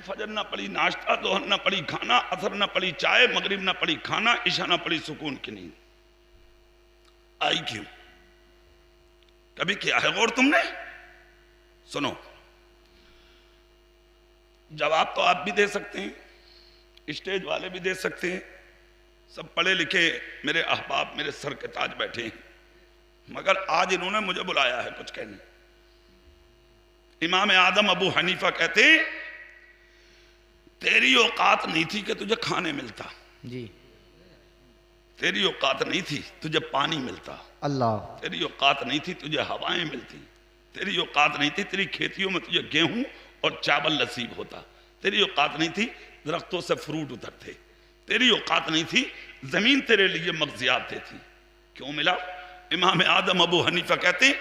फजर ना पड़ी नाश्ता, दोहर ना पड़ी खाना, असर ना पड़ी चाय, मगरिब ना पड़ी खाना, ईशा ना पड़ी सुकून की नींद। आई क्यों? कभी किया है गौर तुमने? सुनो, जवाब तो आप भी दे सकते हैं, स्टेज वाले भी दे सकते हैं, सब पढ़े लिखे मेरे अहबाब मेरे सर के ताज बैठे हैं, मगर आज इन्होंने मुझे बुलाया है कुछ कहने। इमाम आदम अबू हनीफा कहते तेरी औकात नहीं थी कि तुझे खाने मिलता जी, तेरी औकात नहीं थी तुझे पानी मिलता, अल्लाह, तेरी औकात नहीं थी तुझे हवाएं मिलती, तेरी औकात नहीं थी तेरी खेतियों में तुझे गेहूं और चावल नसीब होता, तेरी औकात नहीं थी दरख्तों से फ्रूट उतरते, तेरी औकात नहीं थी जमीन तेरे लिए मगजियात देती। क्यों मिला? इमाम आदम अबू हनीफा कहते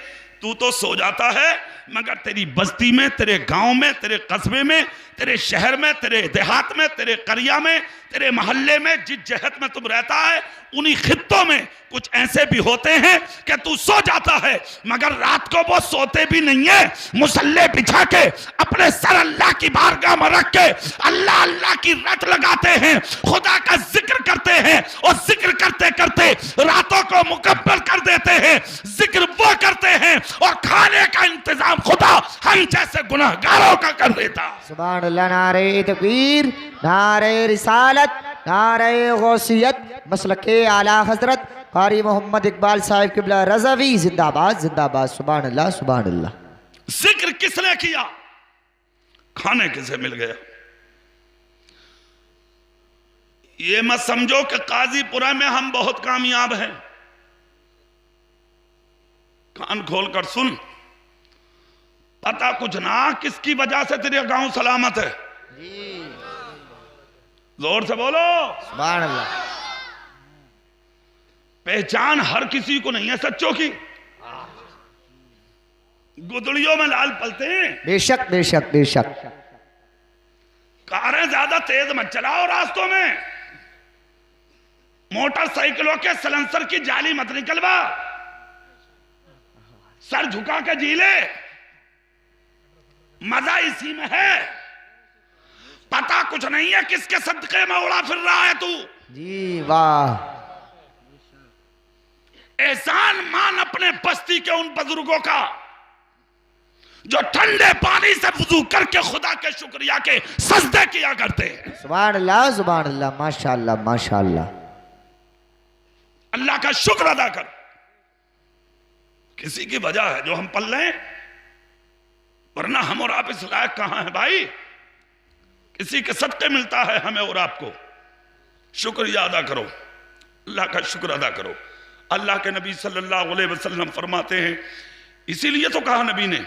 तू तो सो जाता है मगर तेरी बस्ती में, तेरे गांव में, तेरे कस्बे में, तेरे शहर में, तेरे देहात में, तेरे करिया में, तेरे मोहल्ले में, जिस जहत में तुम रहता है उन्हीं खित्तों में कुछ ऐसे भी होते हैं कि तू सो जाता है मगर रात को वो सोते भी नहीं है, मुसल्ले बिछा के अपने सर अल्लाह की बारगाह में रख के अल्लाह अल्लाह की रट लगाते हैं, खुदा का जिक्र करते हैं और जिक्र करते करते रातों को मुकम्मल कर देते हैं। जिक्र वो करते हैं और खाने का इंतजाम खुदा हम जैसे गुनाहगारों का कर देता। सुभान अल्लाह, नारे तकबीर, नारे रिसालत, नारे गौसियत, मसलके आला हजरत कारी मोहम्मद इकबाल साहिब किबला रज़वी जिंदाबाद जिंदाबाद। सुभान अल्लाह सुभान अल्लाह। जिक्र किसने किया? खाने किसे मिल गया? ये मत समझो कि काजीपुरा में हम बहुत कामयाब हैं। कान खोलकर सुन, पता कुछ ना किसकी वजह से तेरे गांव सलामत है। जोर से बोलो सुभान अल्लाह। पहचान हर किसी को नहीं है सच्चों की। गुदड़ियों में लाल पलते हैं। बेशक बेशक बेशक। कारें ज्यादा तेज मत चलाओ रास्तों में, मोटरसाइकिलों के सलेंसर की जाली मत निकलवा, सर झुका के जी ले, मजा इसी में है। पता कुछ नहीं है किसके सदके में उड़ा फिर रहा है तू। जी वाह। एहसान मान अपने बस्ती के उन बुजुर्गों का जो ठंडे पानी से वुजू करके खुदा के शुक्रिया के सजदे किया करते हैं। सुभान अल्लाह सुभान अल्लाह, माशाअल्लाह माशाअल्लाह। अल्लाह का शुक्र अदा कर। किसी की वजह है जो हम पल लें, वरना हम और आप इस लायक कहां है भाई? किसी के सदके मिलता है हमें और आपको। शुक्रिया अदा करो, अल्लाह का शुक्र अदा करो। अल्लाह के नबी सल्लल्लाहु अलैहि वसल्लम फरमाते हैं, इसीलिए तो कहा नबी ने,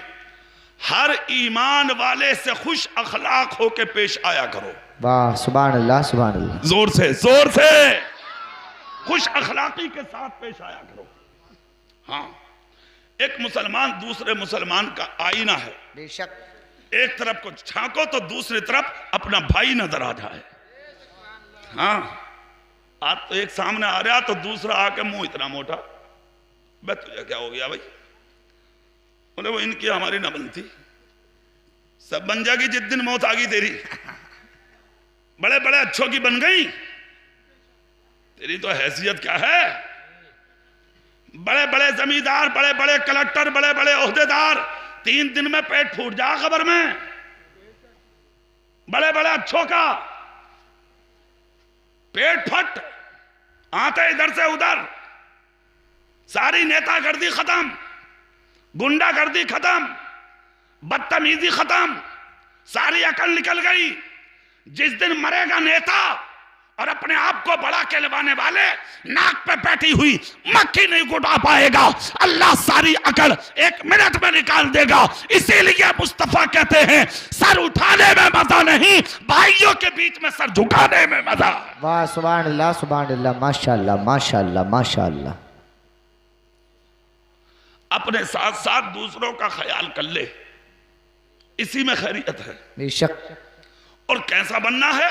हर ईमान वाले से खुश अखलाक होके पेश आया करो। वाह सुभान अल्लाह सुभान अल्लाह। जोर से खुश अखलाकी के साथ पेश आया करो। हाँ, एक मुसलमान दूसरे मुसलमान का आईना है। बेशक। एक तरफ को झांको तो दूसरी तरफ अपना भाई नजर आ जाए। हाँ, आज तो एक सामने आ रहा तो दूसरा आके मुंह इतना मोटा, बे तुझे क्या हो गया भाई? बोले वो इनकी हमारी ना बनती, सब बन जाएगी जिस दिन मौत आ गई तेरी। बड़े बड़े अच्छों की बन गई, तेरी तो हैसियत क्या है? बड़े बड़े जमींदार, बड़े बड़े कलेक्टर, बड़े बड़े ओहदेदार 3 दिन में पेट फूट जा खबर में। बड़े बड़े अच्छों का पेट फट, आते इधर से उधर, सारी नेतागर्दी खत्म, गुंडागर्दी खत्म, बदतमीजी खत्म, सारी अकल निकल गई। जिस दिन मरेगा नेता और अपने आप को बड़ा कहलवाने वाले, नाक पे बैठी हुई मक्खी नहीं गुड़ा पाएगा। अल्लाह सारी अकल 1 मिनट में निकाल देगा। इसीलिए मुस्तफा कहते हैं, सर उठाने में मजा नहीं, भाइयों के बीच में सर झुकाने में मजा। वाह सुभान अल्लाह माशाअल्लाह माशाअल्लाह माशाअल्लाह। अपने साथ साथ दूसरों का ख्याल कर ले, इसी में खैरियत है। बेशक। और कैसा बनना है?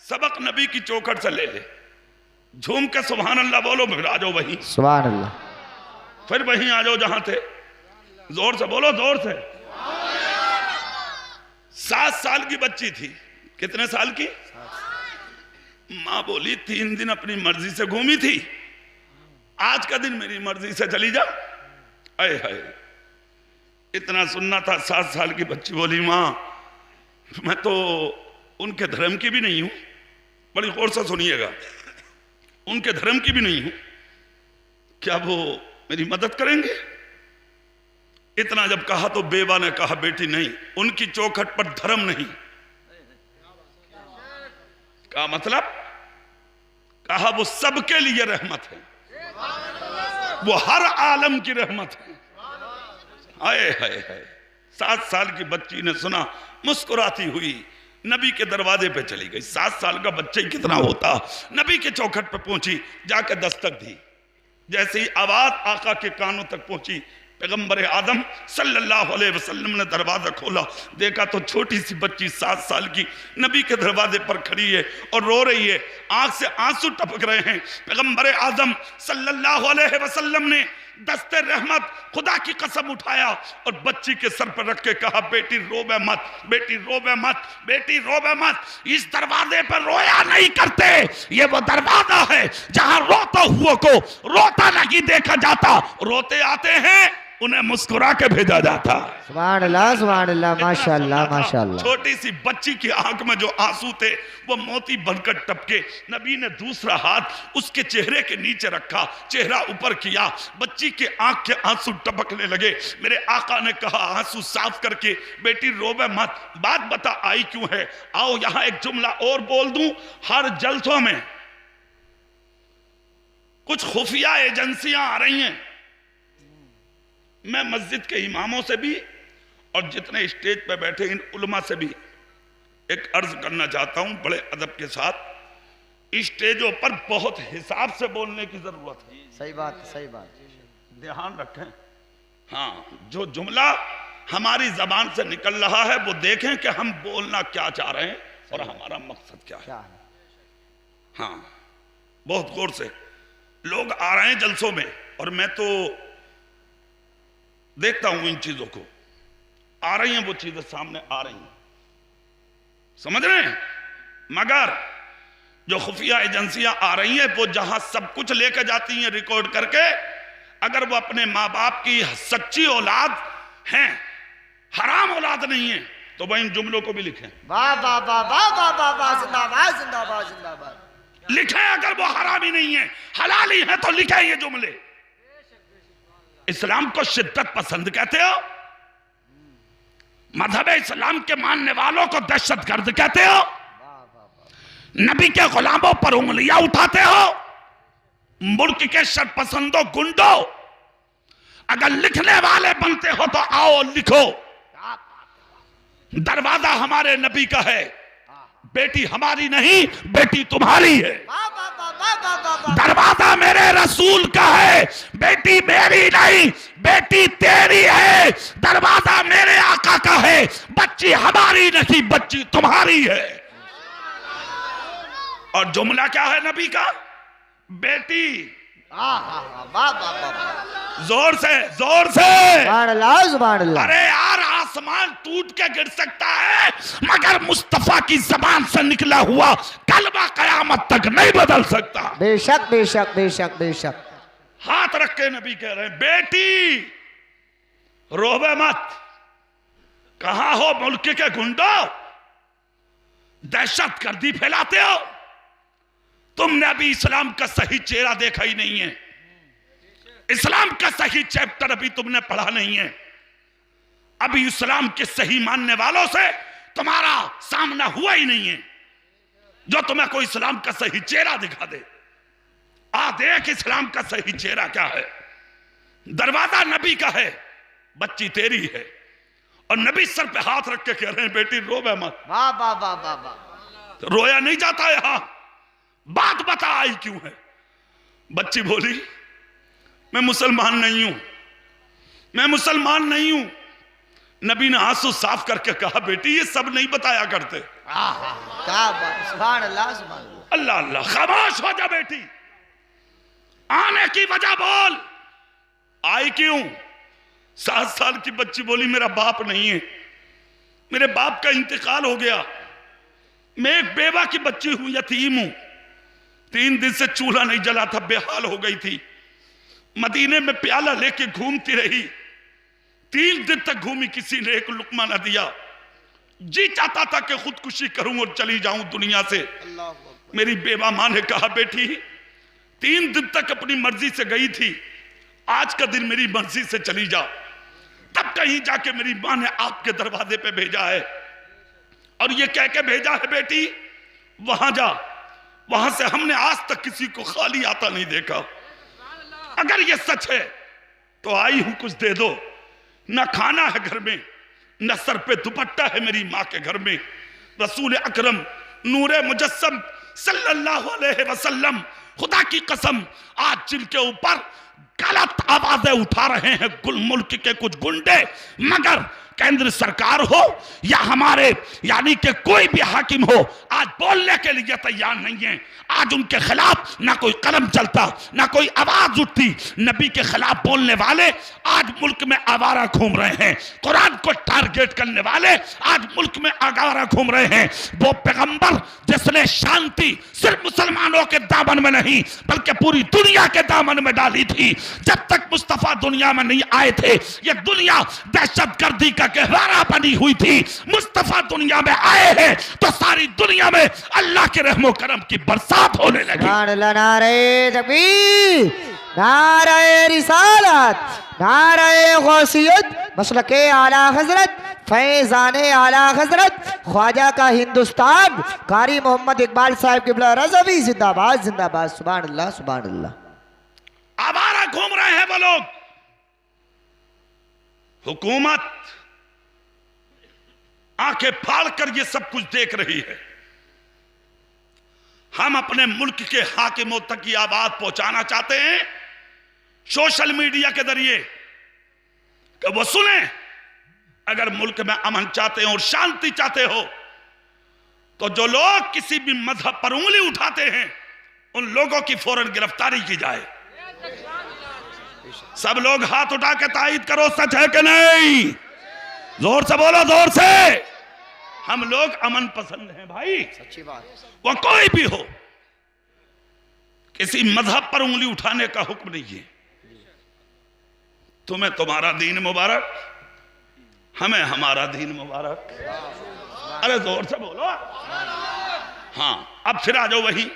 सबक नबी की चौखट से ले ले। झूम के सुभान अल्लाह बोलो, फिर आ जाओ वहीं। सुभान अल्लाह। फिर वहीं आ जाओ जहां थे। जोर से बोलो, जोर से। 7 साल की बच्ची थी, कितने साल की? माँ बोली 3 दिन अपनी मर्जी से घूमी थी, आज का दिन मेरी मर्जी से चली जा। अय हाय, इतना सुनना था। 7 साल की बच्ची बोली माँ मैं तो उनके धर्म की भी नहीं हूं। बड़ी गौर से सुनिएगा, उनके धर्म की भी नहीं हूं, क्या वो मेरी मदद करेंगे? इतना जब कहा तो बेवा ने कहा बेटी नहीं, उनकी चौखट पर धर्म नहीं। का मतलब? कहा वो सबके लिए रहमत है, वो हर आलम की रहमत है। हाय हाय हाय। 7 साल की बच्ची ने सुना, मुस्कुराती हुई नबी के दरवाजे पे चली गई। 7 साल का बच्चा ही कितना होता। नबी के चौखट पे पहुंची, जाकर दस्तक दी। जैसे ही आवाज आका के कानों तक पहुंची, पैगंबर आदम सल्लल्लाहु अलैहि वसल्लम ने दरवाजा खोला, देखा तो छोटी सी बच्ची 7 साल की नबी के दरवाजे पर खड़ी है और रो रही है, आंख से आंसू टपक रहे हैं। पैगंबर आदम सल्लल्लाहु अलैहि वसल्लम ने दस्ते रहमत खुदा की कसम उठाया और बच्ची के सर पर रख के कहा बेटी रोवे मत, बेटी रोवे मत, बेटी रोवे मत। इस दरवाजे पर रोया नहीं करते, ये वो दरवाजा है जहां रोते हुए को रोता नहीं देखा जाता, रोते आते हैं उन्हें मुस्कुरा के भेजा जाता। सुभान अल्लाह, माशाअल्लाह माशाअल्लाह। छोटी सी बच्ची की आंख में जो आंसू थे वो मोती बनकर टपके। नबी ने दूसरा हाथ उसके चेहरे के नीचे रखा, चेहरा ऊपर किया, बच्ची के आंख के आंसू टपकने लगे। मेरे आका ने कहा आंसू साफ करके बेटी रोवे मत, बात बता आई क्यों है। आओ यहां एक जुमला और बोल दूं, हर जलसों में कुछ खुफिया एजेंसियां आ रही हैं। मैं मस्जिद के इमामों से भी और जितने स्टेज पर बैठे इन उलमा से भी एक अर्ज करना चाहता हूं बड़े अदब के साथ। स्टेजों पर बहुत हिसाब से बोलने की जरूरत है। सही बात, सही बात, ध्यान रखें। हाँ, जो जुमला हमारी जबान से निकल रहा है वो देखें कि हम बोलना क्या चाह रहे हैं और हमारा मकसद क्या है। हाँ, बहुत गौर से। लोग आ रहे हैं जलसों में और मैं तो देखता हूं इन चीजों को, आ रही हैं वो चीजें सामने आ रही हैं, समझ रहे हैं। मगर जो खुफिया एजेंसियां आ रही हैं वो जहां सब कुछ लेकर जाती हैं रिकॉर्ड करके, अगर वो अपने माँ बाप की सच्ची औलाद हैं, हराम औलाद नहीं है, तो वह इन जुमलों को भी लिखें। वाह वाह वाह वाह वाह वाह वाह, जिंदाबाद जिंदाबाद जिंदाबाद। लिखें, अगर वो हरामी नहीं है हलाली है तो लिखें ये जुमले। इस्लाम को शिद्दत पसंद कहते हो, मजहब इस्लाम के मानने वालों को दहशतगर्द कहते हो, नबी के गुलामों पर उंगलियां उठाते हो, मुल्क के शरपसंदों गुंडों। अगर लिखने वाले बनते हो तो आओ लिखो। दरवाजा हमारे नबी का है, बेटी हमारी नहीं बेटी तुम्हारी है। दरवाजा मेरे रसूल का है, बेटी मेरी नहीं बेटी तेरी है। दरवाजा मेरे आका का है, बच्ची हमारी नहीं बच्ची तुम्हारी है। और जुमला क्या है नबी का? बेटी। जोर से जोर से। अरे यार, आसमान टूट के गिर सकता है मगर मुस्तफा की जबान से निकला हुआ कलमा कयामत तक नहीं बदल सकता। बेशक बेशक बेशक बेशक। हाथ रख के नबी कह रहे हैं बेटी रोवे मत। कहां हो मुल्क के गुंडो, दहशत गर्दी फैलाते हो। तुमने अभी इस्लाम का सही चेहरा देखा ही नहीं है, इस्लाम का सही चैप्टर अभी तुमने पढ़ा नहीं है। अभी इस्लाम के सही मानने वालों से तुम्हारा सामना हुआ ही नहीं है जो तुम्हें कोई इस्लाम का सही चेहरा दिखा दे। आ देख इस्लाम का सही चेहरा क्या है। दरवाजा नबी का है, बच्ची तेरी है। और नबी सर पे हाथ रख के कह रहे हैं बेटी रोवे मत। वाह वाह वाह वाह वाह। तो रोया नहीं जाता यहां, बात बता आई क्यों है। बच्ची बोली मैं मुसलमान नहीं हूं, मैं मुसलमान नहीं हूं। नबी ने आंसू साफ करके कहा बेटी ये सब नहीं बताया करते। क्या बात, सुभान अल्लाह सुभान अल्लाह अल्लाह। खामोश हो जा बेटी, आने की वजह बोल, आई क्यों। 7 साल की बच्ची बोली मेरा बाप नहीं है, मेरे बाप का इंतकाल हो गया, मैं एक बेवा की बच्ची हूं, यतीम हूं। 3 दिन से चूल्हा नहीं जला था, बेहाल हो गई थी। मदीने में प्याला लेके घूमती रही, 3 दिन तक घूमी, किसी ने एक लुकमा न दिया। जी चाहता था कि खुदकुशी करूं और चली जाऊं दुनिया से। मेरी बेवा मां ने कहा, बेटी 3 दिन तक अपनी मर्जी से गई थी, आज का दिन मेरी मर्जी से चली जा। तब कहीं जाके मेरी मां ने आपके दरवाजे पे भेजा है और ये कह के भेजा है, बेटी वहां जा, वहां से हमने आज तक किसी को खाली आता नहीं देखा। अगर ये सच है तो आई हूं, कुछ दे दो। न खाना है घर में, न सर पे दुपट्टा है मेरी मां के घर में। रसूल अकरम नूरे मुजस्सम सल्लल्लाहु अलैहि वसल्लम, खुदा की कसम आज जिनके ऊपर गलत आवाजें उठा रहे हैं गुल मुल्क के कुछ गुंडे, मगर केंद्र सरकार हो या हमारे यानी कि कोई भी हाकिम हो, आज बोलने के लिए तैयार नहीं है। आज उनके खिलाफ ना कोई कलम चलता, ना कोई आवाज उठती। नबी के खिलाफ बोलने वाले आज मुल्क में आवारा घूम रहे हैं। कुरान को टारगेट करने वाले आज मुल्क में आवारा घूम रहे हैं। वो पैगंबर जिसने शांति सिर्फ मुसलमानों के दामन में नहीं बल्कि पूरी दुनिया के दामन में डाली थी। जब तक मुस्तफा दुनिया में नहीं आए थे, ये दुनिया दहशतगर्दी का गहवारा बनी हुई थी। मुस्तफा दुनिया में आए हैं तो सारी दुनिया में अल्लाह के रहमो करम की बरसात होने लगी। नारे तकबीर, नारे रिसालत, नारे गौसियत, मसलके आला हजरत, फैजाने आला हजरत, ख्वाजा का हिंदुस्तान, कारी मोहम्मद इकबाल साहब क़िबला रज़वी जिंदाबाद जिंदाबाद। सुभान अल्लाह सुभान अल्लाह। आवारा घूम रहे हैं वो लोग। हुकूमत आंखें फाड़ कर ये सब कुछ देख रही है। हम अपने मुल्क के हाकिमों तक ये आवाज पहुंचाना चाहते हैं सोशल मीडिया के जरिए कि वो सुने। अगर मुल्क में अमन चाहते हो और शांति चाहते हो तो जो लोग किसी भी मजहब पर उंगली उठाते हैं उन लोगों की फौरन गिरफ्तारी की जाए। सब लोग हाथ उठा के तायद करो, सच है कि नहीं? जोर से बोलो, जोर से। हम लोग अमन पसंद हैं भाई, सच्ची बात। वो कोई भी हो, किसी मजहब पर उंगली उठाने का हुक्म नहीं है। तुम्हें तुम्हारा दीन मुबारक, हमें हमारा दीन मुबारक। अरे जोर से बोलो। हाँ, अब फिर आ जाओ वही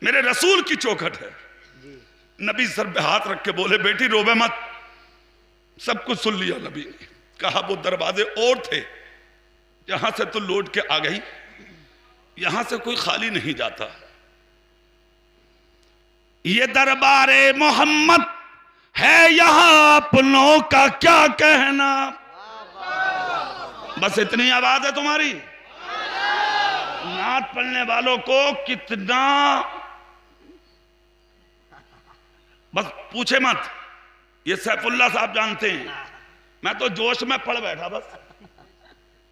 मेरे रसूल की चौखट है। नबी सर पे हाथ रख के बोले, बेटी रोवे मत। सब कुछ सुन लिया नबी ने। कहा वो दरवाजे और थे यहां से तो लौट के आ गई, यहां से कोई खाली नहीं जाता। ये दरबारे मोहम्मद है, यहां अपनों का क्या कहना। बस इतनी आवाज है तुम्हारी। नात पढ़ने वालों को कितना, बस पूछे मत। ये सैफुल्ला साहब जानते हैं, मैं तो जोश में पढ़ बैठा बस।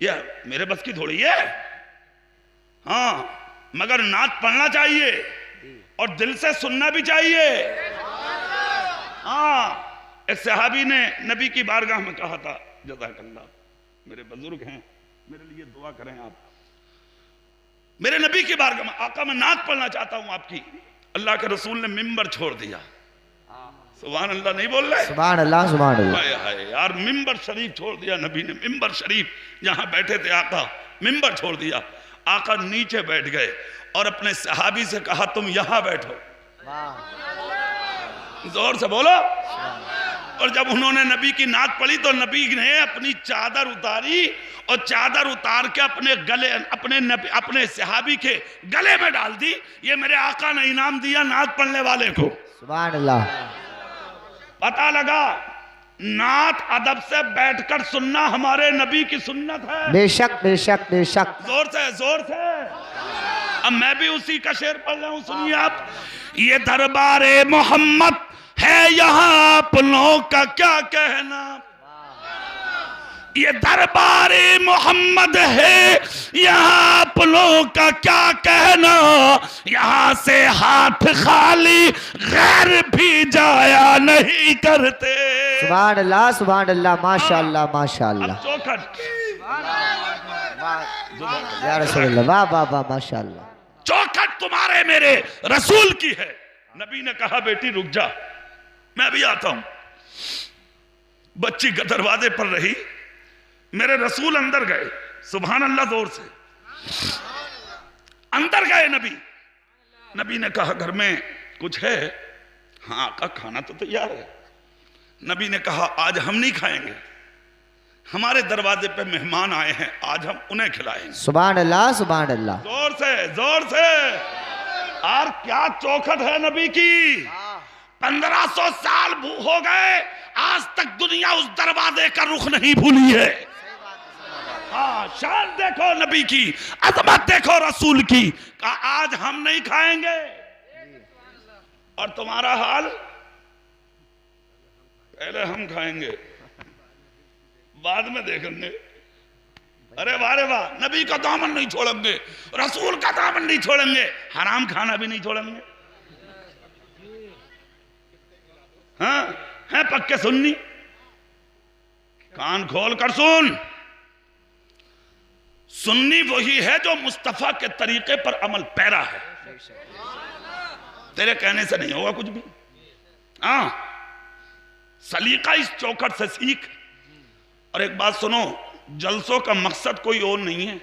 ये मेरे बस की थोड़ी है। हाँ, मगर नात पढ़ना चाहिए और दिल से सुनना भी चाहिए। हाँ, एक सहाबी ने नबी की बारगाह में कहा था, जज़ाकल्लाह, मेरे बुजुर्ग हैं, मेरे लिए दुआ करें आप। मेरे नबी की बारगाह में, आका मैं नात पढ़ना चाहता हूं आपकी। अल्लाह के रसूल ने मिंबर छोड़ दिया। सुभान अल्लाह नहीं बोल रहे? सुभान अल्लाह सुभान अल्लाह। हाय हाय यार, मिंबर शरीफ छोड़ दिया नबी ने। मिंबर शरीफ जहां बैठे थे आका, मिंबर छोड़ दिया। आका नीचे बैठ गए और अपने सहाबी से कहा, तुम यहां बैठो। जोर से बोलो। और जब उन्होंने नबी की नात पढ़ी तो नबी ने अपनी चादर उतारी और चादर उतार के अपने गले, अपने सहाबी के गले में डाल दी। ये मेरे आका ने इनाम दिया नात पढ़ने वाले को। सुभान अल्लाह। पता लगा नात अदब से बैठकर सुनना हमारे नबी की सुन्नत है। बेशक बेशक बेशक। जोर से, जोर से। अब मैं भी उसी का शेर पढ़ रहा हूं, सुनिए आप। ये दरबारे मोहम्मद है, यहाँ अपनों का क्या कहना। ये दरबारे मोहम्मद है, यहाँ अपनों का क्या कहना। यहाँ से हाथ खाली गैर भी जाया नहीं करते। सुभान अल्लाह सुभान अल्लाह, माशाअल्लाह माशाअल्लाह। चौखट या रसूल अल्लाह, वाह वाह वाह, माशाअल्लाह। चौखट तुम्हारे मेरे रसूल की है। नबी ने कहा बेटी रुक जा, मैं भी आता हूं। बच्ची दरवाजे पर रही, मेरे रसूल अंदर गए, सुभान अल्लाह जोर से अंदर गए। नबी ने कहा घर में कुछ है? हाँ का खाना तो तैयार है। नबी ने कहा आज हम नहीं खाएंगे, हमारे दरवाजे पे मेहमान आए हैं, आज हम उन्हें खिलाएंगे। सुभान अल्लाह, सुभान अल्लाह। जोर से जोर से। और क्या चौखट है नबी की। 1500 साल हो गए, आज तक दुनिया उस दरवाजे का रुख नहीं भूली है। हाँ, शान देखो नबी की, अजमत देखो रसूल की। कहा आज हम नहीं खाएंगे। और तुम्हारा हाल, पहले हम खाएंगे बाद में देखेंगे। अरे वाह रे वाह, नबी का दामन नहीं छोड़ेंगे, रसूल का दामन नहीं छोड़ेंगे, हराम खाना भी नहीं छोड़ेंगे। हाँ है पक्के सुन्नी, कान खोल कर सुन। सुन्नी वही है जो मुस्तफा के तरीके पर अमल पैरा है। तेरे कहने से नहीं होगा कुछ भी। हाँ, सलीका इस चौखट से सीख। और एक बात सुनो, जलसों का मकसद कोई और नहीं है।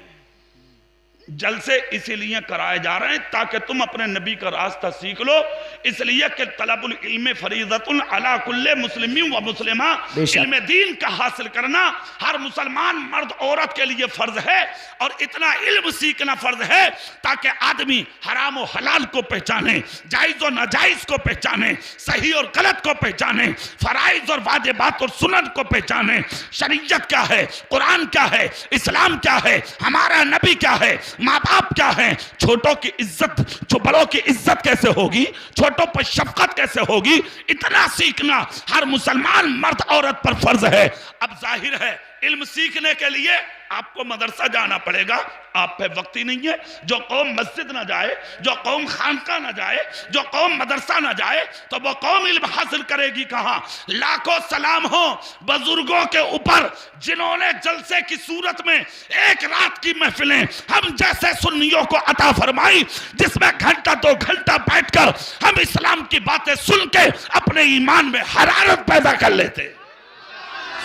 जलसे इसीलिए कराए जा रहे हैं ताकि तुम अपने नबी का रास्ता सीख लो। इसलिए कि तलबुल इल्म फरीज़तुन अला कुल्ले मुस्लिमीन व मुस्लिमा, इल्म दीन का हासिल करना हर मुसलमान मर्द औरत के लिए फर्ज है। और इतना इल्म सीखना फर्ज है ताकि आदमी हराम और हलाल को पहचाने, जायज और नाजायज को पहचाने, सही और गलत को पहचाने, फराइज और वाजिबात और सुन्नत को पहचाने। शरीयत क्या है, कुरान क्या है, इस्लाम क्या है, हमारा नबी क्या है, माँ बाप क्या है, छोटों की इज्जत, बड़ों की इज्जत कैसे होगी, छोटों पर शफकत कैसे होगी, इतना सीखना हर मुसलमान मर्द औरत पर फर्ज है। अब जाहिर है इल्म सीखने के लिए आपको मदरसा जाना पड़ेगा, आप पे वक्त ही नहीं है। जो कौम मस्जिद ना जाए, जो कौम खानका ना जाए, जो कौम मदरसा ना जाए, तो वो कौम इल्म हासिल करेगी कहां। लाखों सलाम हो बुजुर्गों के ऊपर जिन्होंने जलसे की सूरत में एक रात की महफिलें हम जैसे सुन्नियों को अता फरमाई, जिसमें घंटा 2 घंटा बैठकर हम इस्लाम की बातें सुन के अपने ईमान में हरारत पैदा कर लेते।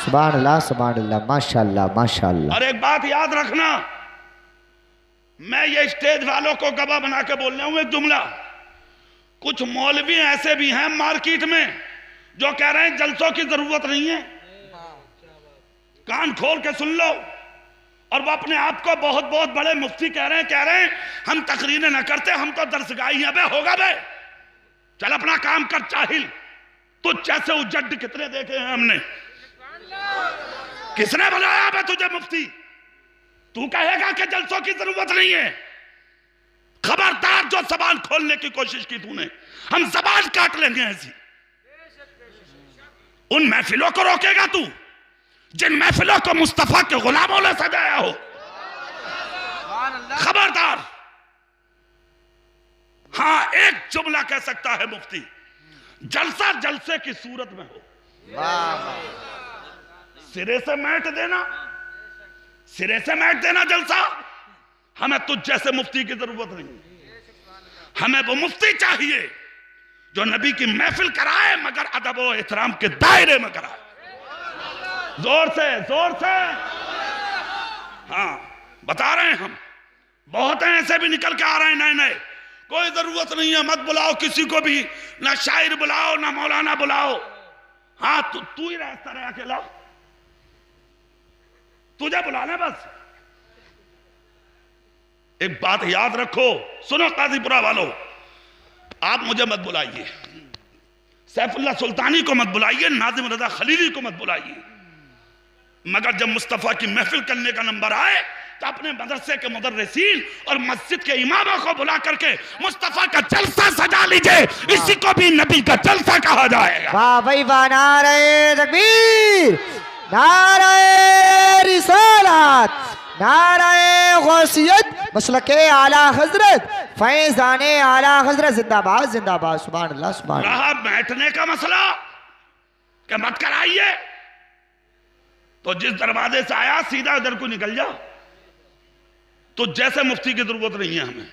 सुभान अल्लाह, सुभान अल्लाह, माशाअल्लाह, माशाअल्लाह। और एक बात याद रखना, मैं ये स्टेज वालों को गवाह बना के बोल रहा हूं एक जुमला। कुछ मौलवी ऐसे भी हैं मार्केट में जो कह रहे हैं जलसों की जरूरत नहीं है। कान खोल के सुन लो। और वो अपने आप को बहुत बहुत बड़े मुफ्ती कह रहे हैं हम तकरीरें ना करते, हम तो दरसगाही है। बे होगा बे, चल अपना काम कर चाहिल। तुझ जैसे उजड्ड कितने देखे हैं हमने। किसने बनाया बे तुझे मुफ्ती? तू कहेगा कि जलसों की जरूरत नहीं है। खबरदार जो जबान खोलने की कोशिश की तूने, हम जबान काट लेंगे ऐसी। उन महफिलों को रोकेगा तू जिन महफिलों को मुस्तफा के गुलामों ने सजाया हो। खबरदार। हाँ, एक जुमला कह सकता है मुफ्ती, जलसा जलसे की सूरत में हो। सिरे से मैट देना, सिरे से मैट देना जलसा, हमें तुझ जैसे मुफ्ती की जरूरत नहीं। हमें वो मुफ्ती चाहिए जो नबी की महफिल कराए मगर अदब और एहतराम के दायरे में कराए। जोर से जोर से। हाँ, बता रहे हैं हम, बहुत हैं ऐसे भी निकल के आ रहे हैं नए नए। कोई जरूरत नहीं है, मत बुलाओ किसी को भी, ना शायर बुलाओ ना मौलाना बुलाओ। हाँ, तू ही रास्ता रहे अकेला, तुझे बुलाना बस। एक बात याद रखो, सुनो काजीपुरा वालों, आप मुझे मत बुलाइए, सैफुल्लाह सुल्तानी को मत बुलाइए, नाजिम रजा खलीली को मत बुलाइए, मगर जब मुस्तफा की महफिल करने का नंबर आए तो अपने मदरसे के मुदर्रिसीन और मस्जिद के इमामों को बुला करके मुस्तफा का जलसा सजा लीजिए। इसी को भी नबी का जलसा कहा जाएगा। वाह भाई वाह, नारे तकबीर, नारे रिसालत, नारे गौसियत, मसलके आला हजरत, फैज़ाने आला हजरत जिंदाबाद जिंदाबाद। सुभान अल्लाह, सुभान अल्लाह। रहा बैठने का मसला कि मत कराइए, तो जिस दरवाजे से आया सीधा उधर को निकल जाओ। तो जैसे मुफ्ती की जरूरत नहीं है हमें,